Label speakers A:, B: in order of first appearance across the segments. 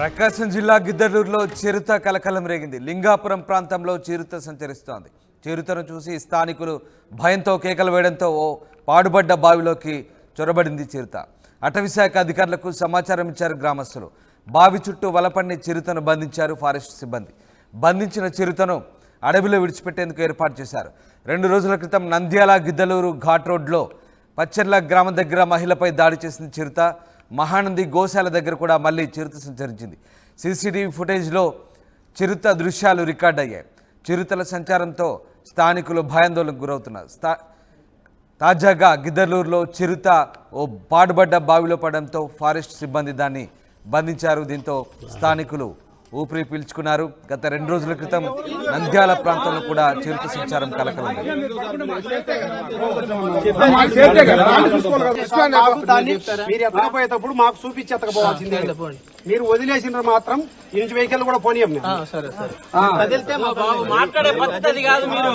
A: ప్రకాశం జిల్లా గిద్దలూరులో చిరుత కలకలం రేగింది. లింగాపురం ప్రాంతంలో చిరుత సంచరిస్తోంది. చిరుతను చూసి స్థానికులు భయంతో కేకలు వేయడంతో ఓ పాడుబడ్డ బావిలోకి చొరబడింది చిరుత. అటవీశాఖ అధికారులకు సమాచారం ఇచ్చారు గ్రామస్తులు. బావి చుట్టూ వలపన్ని చిరుతను బంధించారు ఫారెస్ట్ సిబ్బంది. బంధించిన చిరుతను అడవిలో విడిచిపెట్టేందుకు ఏర్పాటు చేశారు. 2 రోజుల క్రితం నంద్యాల గిద్దలూరు ఘాట్ రోడ్లో పచ్చర్ల గ్రామం దగ్గర మహిళపై దాడి చేసింది చిరుత. మహానంది గోశాల దగ్గర కూడా మళ్ళీ చిరుత సంచరించింది. సీసీటీవీ ఫుటేజ్లో చిరుత దృశ్యాలు రికార్డ్ అయ్యాయి. చిరుతల సంచారంతో స్థానికులు భయాందోళనకు గురవుతున్నారు. తాజాగా గిద్దలూరులో చిరుత ఓ పాడుబడ్డ బావిలో పడడంతో ఫారెస్ట్ సిబ్బంది దాన్ని బంధించారు. దీంతో స్థానికులు ఊపిరి పీల్చుకున్నారు. గత 2 రోజుల క్రితం నంద్యాల ప్రాంతంలో కూడా చిరుత సంచారం కలకలం.
B: మీరు ఎత్తకపోయేటప్పుడు మాకు చూపించి ఎత్తకపోవాల్సిందే. మీరు వదిలేసిన మాత్రం ఇంచు వెహికల్ కూడా పోనీయం.
C: మాట్లాడే పద్ధతి కాదు. మీరు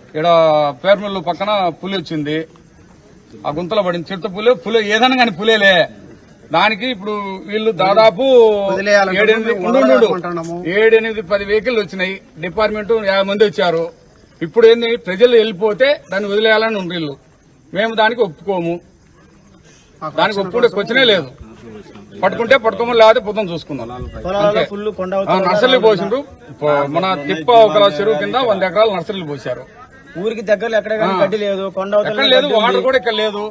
D: ఇక్కడ పేర్మల్లు పక్కన పులి వచ్చింది. ఆ గుంతలో పడింది చిరుత పులి ఏదైనా కానీ పులేలే. దానికి ఇప్పుడు వీళ్ళు దాదాపు 7-8-10 వెహికల్ వచ్చినాయి. డిపార్ట్మెంట్ 50 మంది వచ్చారు. ఇప్పుడు ఏంది, ప్రజలు వెళ్ళిపోతే దాన్ని వదిలేయాలని ఉంది వీళ్ళు. మేము దానికి ఒప్పుకోము. దానికి ఒప్పుకుంటే క్వశ్చనే లేదు. పట్టుకుంటే పట్టుకోమని లేకపోతే పొద్దున చూసుకుందాం. నర్సరీలు పోసిండ్రు. మన తిప్ప ఒక చెరువు కింద 100 ఎకరాలు నర్సరీలు పోసారు.
C: ఊరికి దగ్గరలో ఎక్కడ గడ్డి లేదు, కొండ
D: ఎక్కడ లేదు, వాటర్ కూడా ఇక్కడ లేదు.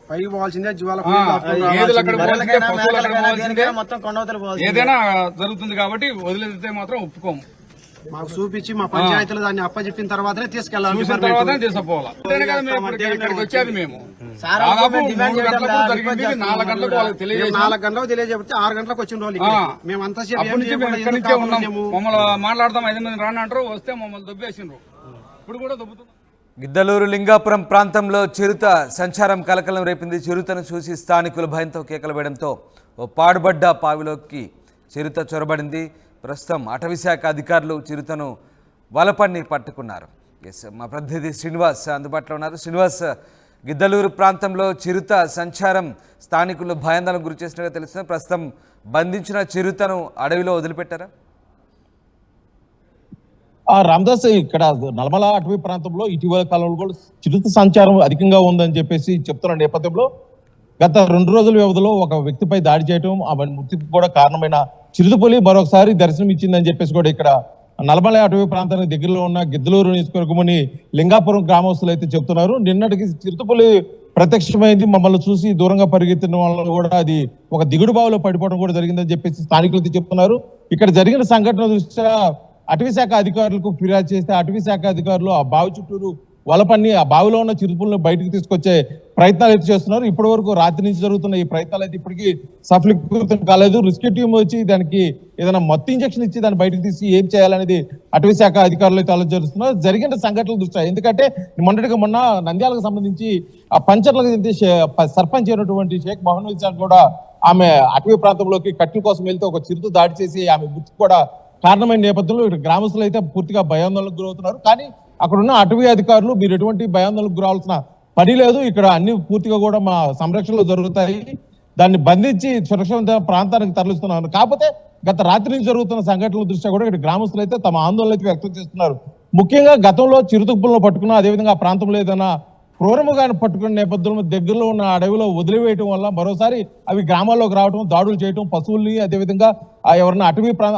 B: పైకి పోవాల్సిందే.
D: ఏదులు అక్కడ పోవాల్సిందే, పశువులు అక్కడ పోవాల్సిందే.
C: మొత్తం కొండవతలు పోవాలి.
D: ఏదైనా జరుగుతుంది కాబట్టి వదిలేస్తే మాత్రం ఒప్పుకోము.
B: మాకు చూపించి మా పంచాయతీలో దాన్ని అప్పచెప్పిన తర్వాతనే తీసుకెళ్ళాలి.
D: చూసిన తర్వాతనే తీసుకుపోవాలి. ఇక్కడికి వచ్చేది మేము దాదాపు 3 గంటలకు జరిగింది. 4 గంటలకు వాళ్ళకి తెలియజేసి
B: 4 గంటలకు తెలియజేస్తే 6 గంటలకు వచ్చిన రోజు మేము అంతసేపు
D: ఇక్కడి నుంచే ఉన్నాం. మమ్మల్ని మాట్లాడదాం 5 మంది రాని అంటారు. వస్తే మమ్మల్ని దొబ్బేసిండ్రు. ఇప్పుడు కూడా దొబ్బుతున్నాం.
A: గిద్దలూరు లింగాపురం ప్రాంతంలో చిరుత సంచారం కలకలం రేపింది. చిరుతను చూసి స్థానికులు భయంతో కేకలు వేయడంతో ఓ పాడుబడ్డ బావిలోకి చిరుత చొరబడింది. ప్రస్తుతం అటవీశాఖ అధికారులు చిరుతను వలపన్ని పట్టుకున్నారు. మా ప్రతినిధి శ్రీనివాస్ అందుబాటులో ఉన్నారు. శ్రీనివాస్, గిద్దలూరు ప్రాంతంలో చిరుత సంచారం స్థానికులు భయాందోళనకు గురి చేసినట్టుగా తెలుస్తుంది. ప్రస్తుతం బంధించిన చిరుతను అడవిలో వదిలిపెట్టారా?
E: రామదాస్, ఇక్కడ నల్మల అటవీ ప్రాంతంలో ఇటీవల కాలంలో కూడా చిరుత సంచారం అధికంగా ఉందని చెప్పేసి చెప్తున్న నేపథ్యంలో గత 2 రోజుల వ్యవధిలో ఒక వ్యక్తిపై దాడి చేయడం, ఆ మృతికి కూడా కారణమైన చిరుతపులి మరొకసారి దర్శనం ఇచ్చిందని చెప్పేసి కూడా ఇక్కడ నల్మల అటవీ ప్రాంతానికి దగ్గరలో ఉన్న గిద్దలూరు నియోజకవర్గంలోని లింగాపురం గ్రామస్తులు అయితే చెప్తున్నారు. నిన్నటికి చిరుతపులి ప్రత్యక్షమైంది. మమ్మల్ని చూసి దూరంగా పరిగెత్తిన వల్ల కూడా అది ఒక దిగుడు బావిలో పడిపోవడం కూడా జరిగిందని చెప్పేసి స్థానికులు అయితే చెప్తున్నారు. ఇక్కడ జరిగిన సంఘటన దృష్ట్యా అటవీశాఖ అధికారులకు ఫిర్యాదు చేస్తే అటవీశాఖ అధికారులు ఆ బావి చుట్టూరు వలపన్ని ఆ బావిలో ఉన్న చిరుతపులను బయటకు తీసుకొచ్చే ప్రయత్నాలు అయితే చేస్తున్నారు. ఇప్పటి వరకు రాత్రి నుంచి జరుగుతున్న ఈ ప్రయత్నాలు అయితే ఇప్పటికీ సఫలీకృతం కాలేదు. రెస్క్యూ టీం వచ్చి దానికి ఏదైనా మత్తు ఇంజక్షన్ ఇచ్చి దాన్ని బయటకు తీసి ఏం చేయాలనేది అటవీశాఖ అధికారులు అయితే ఆలోచిస్తున్నారు. జరిగిన సంఘటనల దృష్ట్యా ఎందుకంటే మొన్న నంద్యాలకు సంబంధించి ఆ పంచర్లకు సర్పంచ్ అయినటువంటి షేక్ మహమ్మద్ సార్ కూడా ఆమె అటవీ ప్రాంతంలోకి కట్టెల కోసం వెళ్తే ఒక చిరుత దాడి చేసి ఆమె మృతికి కూడా కారణమైన నేపథ్యంలో ఇక్కడ గ్రామస్తులు అయితే పూర్తిగా భయాందోళనకు గురవుతున్నారు. కానీ అక్కడ ఉన్న అటవీ అధికారులు మీరు ఎటువంటి భయాందోళనకు గురవలసిన పని లేదు, ఇక్కడ అన్ని పూర్తిగా కూడా మా సంరక్షణలో జరుగుతాయి, దాన్ని బంధించి సురక్షిత ప్రాంతానికి తరలిస్తున్నారు. కాకపోతే గత రాత్రి నుంచి జరుగుతున్న సంఘటనల దృష్ట్యా కూడా ఇక్కడ గ్రామస్తులు అయితే తమ ఆందోళన అయితే వ్యక్తం చేస్తున్నారు. ముఖ్యంగా గతంలో చిరుతపులను పట్టుకున్న, అదేవిధంగా ఆ ప్రాంతంలో ఏదైనా క్రూరముగా పట్టుకున్న నేపథ్యంలో దగ్గరలో ఉన్న అడవిలో వదిలివేయటం వల్ల మరోసారి అవి గ్రామాల్లోకి రావడం, దాడులు చేయడం, పశువుల్ని అదేవిధంగా ఎవరైనా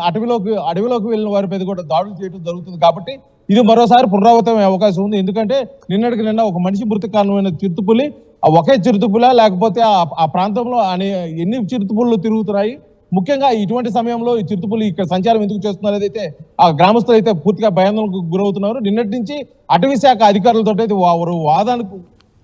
E: అడవిలోకి వెళ్ళిన వారి మీద కూడా దాడులు చేయడం జరుగుతుంది. కాబట్టి ఇది మరోసారి పునరావృతమయ్యే అవకాశం ఉంది. ఎందుకంటే నిన్నటికి నిన్న ఒక మనిషి మృతికి కారణమైన చిరుతపులి ఒకే చిరుతపుల, లేకపోతే ఆ ప్రాంతంలో ఎన్ని చిరుతపులు తిరుగుతున్నాయి, ముఖ్యంగా ఇటువంటి సమయంలో ఈ చిరుతపులి ఇక్కడ సంచారం ఎందుకు చేస్తున్నారు అయితే ఆ గ్రామస్తులు అయితే పూర్తిగా భయాందోళనకు గురవుతున్నారు. నిన్నటి నుంచి అటవీశాఖ అధికారులతో అయితే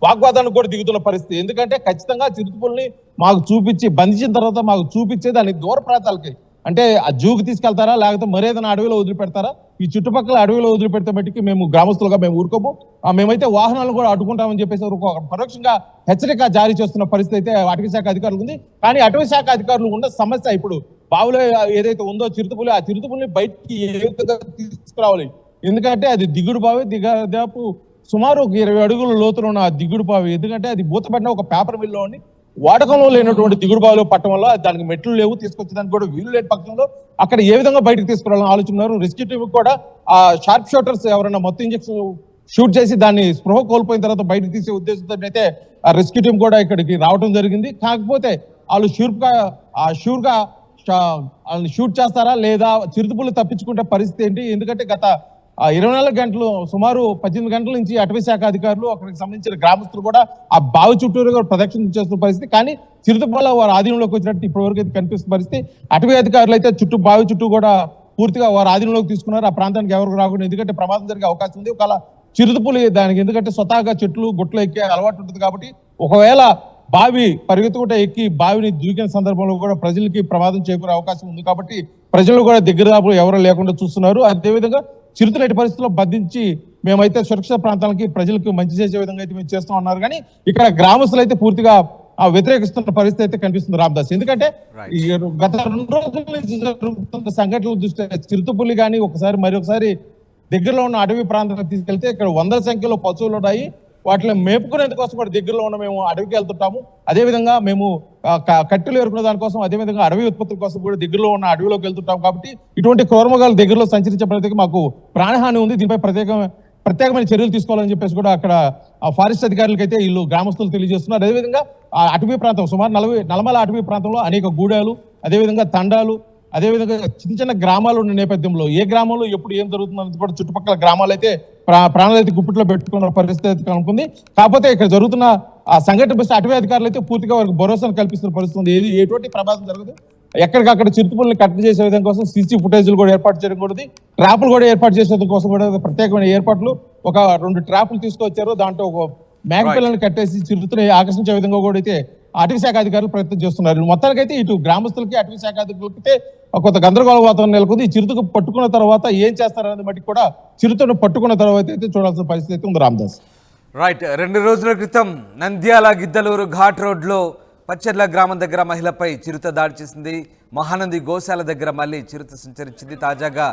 E: వాగ్వాదానికి కూడా దిగుతున్న పరిస్థితి. ఎందుకంటే ఖచ్చితంగా చిరుతపుల్ని మాకు చూపించి బంధించిన తర్వాత మాకు చూపించే దాన్ని దూర ప్రాంతాలకి అంటే ఆ జూకి తీసుకెళ్తారా, లేకపోతే మరేదైనా అడవిలో వదిలిపెడతారా? ఈ చుట్టుపక్కల అడవిలో వదిలిపెడితే మట్టికి మేము గ్రామస్తులుగా మేము ఊరుకోము, మేమైతే వాహనాలు కూడా అడ్డుకుంటామని చెప్పేసి పరోక్షంగా హెచ్చరిక జారీ చేస్తున్న పరిస్థితి అయితే అటవీ శాఖ అధికారులు ఉంది. కానీ అటవీ శాఖ అధికారులు ఉన్న సమస్య ఇప్పుడు బావులో ఏదైతే ఉందో చిరుతపులి, ఆ చిరుతపులిని బయటికి ఏ విధంగా తీసుకురావాలి, ఎందుకంటే అది దిగుడు బావి దాదాపు సుమారు ఒక 20 అడుగుల లోతులో ఉన్న ఆ దిగుడు బావి, ఎందుకంటే అది మూతపడిన ఒక పేపర్ మిల్లోని వాడకంలో లేనటువంటి దిగుడు బావిలో పట్టడం వల్ల దానికి మెట్లు లేవు, తీసుకొచ్చడానికి కూడా వీలు లేని పక్షంలో అక్కడ ఏ విధంగా బయటకు తీసుకురావాలని ఆలోచిస్తున్నారు. రెస్క్యూ టీమ్ కూడా ఆ షార్ప్ షూటర్స్ ఎవరైనా మొత్తం ఇంజక్షన్ షూట్ చేసి దాన్ని స్పృహ కోల్పోయిన తర్వాత బయటకు తీసే ఉద్దేశంతో అయితే ఆ రెస్క్యూ టీం కూడా ఇక్కడికి రావడం జరిగింది. కాకపోతే వాళ్ళు షూర్గా వాళ్ళని షూట్ చేస్తారా లేదా చిరుతపులు తప్పించుకుంటే పరిస్థితి ఏంటి? ఎందుకంటే గత 24 గంటలు సుమారు 18 గంటల నుంచి అటవీ శాఖ అధికారులు అక్కడికి సంబంధించిన గ్రామస్తులు కూడా ఆ బావి చుట్టూరు ప్రదక్షిణ చేస్తున్న పరిస్థితి. కానీ చిరుతపుల వారి ఆధీనంలోకి వచ్చినట్టు ఇప్పటివరకు అయితే కనిపిస్తున్న పరిస్థితి. అటవీ అధికారులు అయితే బావి చుట్టూ కూడా పూర్తిగా వారి ఆధీనంలోకి తీసుకున్నారు. ఆ ప్రాంతానికి ఎవరికి రాకుండా, ఎందుకంటే ప్రమాదం జరిగే అవకాశం ఉంది. ఒకవేళ చిరుతపులి దానికి ఎందుకంటే స్వతహాగా చెట్లు గుట్లు ఎక్కే అలవాటు ఉంటుంది కాబట్టి ఒకవేళ బావి పరిగెత్తుకుంటే ఎక్కి బావిని దూకిన సందర్భంలో కూడా ప్రజలకి ప్రమాదం చేకూరే అవకాశం ఉంది. కాబట్టి ప్రజలు కూడా దగ్గర ఎవరు లేకుండా చూస్తున్నారు. అదేవిధంగా చిరుతలు ఎట్టి పరిస్థితుల్లో బంధించి మేమైతే సురక్షిత ప్రాంతాలకి ప్రజలకు మంచి చేసే విధంగా అయితే మేము చేస్తూ ఉన్నారు. కానీ ఇక్కడ గ్రామస్తులు అయితే పూర్తిగా వ్యతిరేకిస్తున్న పరిస్థితి అయితే కనిపిస్తుంది రామదాస్. ఎందుకంటే ఈ గత 2 రోజుల నుంచి జరుగుతున్న సంఘటనల దృష్ట్యా చిరుతపులి కానీ మరొకసారి దగ్గరలో ఉన్న అడవి ప్రాంతానికి తీసుకెళ్తే ఇక్కడ 100 సంఖ్యలో పశువులు ఉన్నాయి. వాటిని మేపుకునేందుకోసం కూడా దగ్గరలో ఉన్న మేము అడవికి వెళ్తుంటాము. అదేవిధంగా మేము కట్టెలు ఏరుకునే దానికోసం, అదేవిధంగా అడవి ఉత్పత్తుల కోసం కూడా దగ్గరలో ఉన్న అడవిలోకి వెళ్తుంటాం. కాబట్టి ఇటువంటి క్రూరమృగాలు దగ్గరలో సంచరించడానికి మాకు ప్రాణహాని ఉంది. దీనిపై ప్రత్యేకమైన చర్యలు తీసుకోవాలని చెప్పేసి కూడా అక్కడ ఫారెస్ట్ అధికారులకు అయితే వీళ్ళు గ్రామస్తులు తెలియజేస్తున్నారు. అదేవిధంగా ఆ అటవీ ప్రాంతం సుమారు నల్లమల అటవీ ప్రాంతంలో అనేక గూడాలు, అదేవిధంగా తండాలు, అదేవిధంగా చిన్న గ్రామాలు ఉన్న నేపథ్యంలో ఏ గ్రామంలో ఎప్పుడు ఏం జరుగుతుందని కూడా చుట్టుపక్కల గ్రామాలు అయితే ప్రాణాలు అయితే గుప్పిట్లో పెట్టుకున్న పరిస్థితి అయితే కనుకుంది. కాకపోతే ఇక్కడ జరుగుతున్న ఆ సంఘటన బట్టి అటవీ అధికారులు అయితే పూర్తిగా వారికి భరోసాను కల్పిస్తున్న పరిస్థితి ఉంది. ఎటువంటి ప్రమాదం జరగదు. ఎక్కడికక్కడ చిరుతపుల్ని కట్టడి చేసే విధంగా కోసం సీసీ ఫుటేజ్లు కూడా ఏర్పాటు చేయడం కూడా, ట్రాపులు కూడా ఏర్పాటు చేసేందుకు కోసం కూడా ప్రత్యేకమైన ఏర్పాట్లు, ఒక 2 ట్రాపులు తీసుకొచ్చారు. దాంట్లో ఒక మేకపిల్లని కట్టేసి చిరుతని ఆకర్షించే విధంగా కూడా అయితే అటవీ శాఖ అధికారులు ప్రయత్నం చేస్తున్నారు. మొత్తానికైతే ఇటు గ్రామస్తులకి అటవీ శాఖ అధికారులకి కొంత గందరగోళ వాతావరణం నెలకొంది. ఈ చిరుతకు పట్టుకున్న తర్వాత ఏం చేస్తారనేది బట్టి కూడా చిరుతను పట్టుకున్న తర్వాత అయితే చూడాల్సిన పరిస్థితి అయితే ఉంది రామదాస్.
A: రైట్. 2 రోజుల క్రితం నంద్యాల గిద్దలూరు ఘాట్ రోడ్లో పచ్చెర్ల గ్రామం దగ్గర మహిళపై చిరుత దాడి చేసింది. మహానంది గోశాల దగ్గర మళ్ళీ చిరుత సంచరించింది. తాజాగా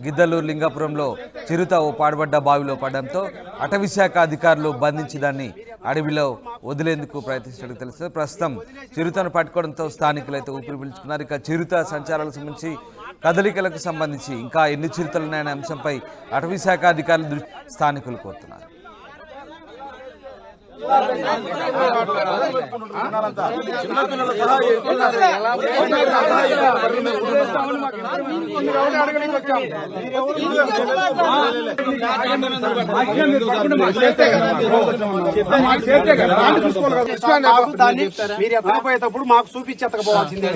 A: గిద్దలూరు లింగాపురంలో చిరుత ఓ పాడుబడ్డ బావిలో పడడంతో అటవీ శాఖ అధికారులు బంధించి దాన్ని అడవిలో వదిలేందుకు ప్రయత్నించినట్టు తెలుస్తుంది. ప్రస్తుతం చిరుతను పట్టుకోవడంతో స్థానికులు అయితే ఊపిరి పీల్చుకున్నారు. ఇక చిరుత సంచారాలకు సంబంధించి కదలికలకు సంబంధించి ఇంకా ఎన్ని చిరుతలున్నాయనే అంశంపై అటవీ శాఖ అధికారులు స్థానికులు కోరుతున్నారు.
B: మీరు ఎత్తకపోయేటప్పుడు మాకు చూపించి ఎత్తకపోవాల్సిందే.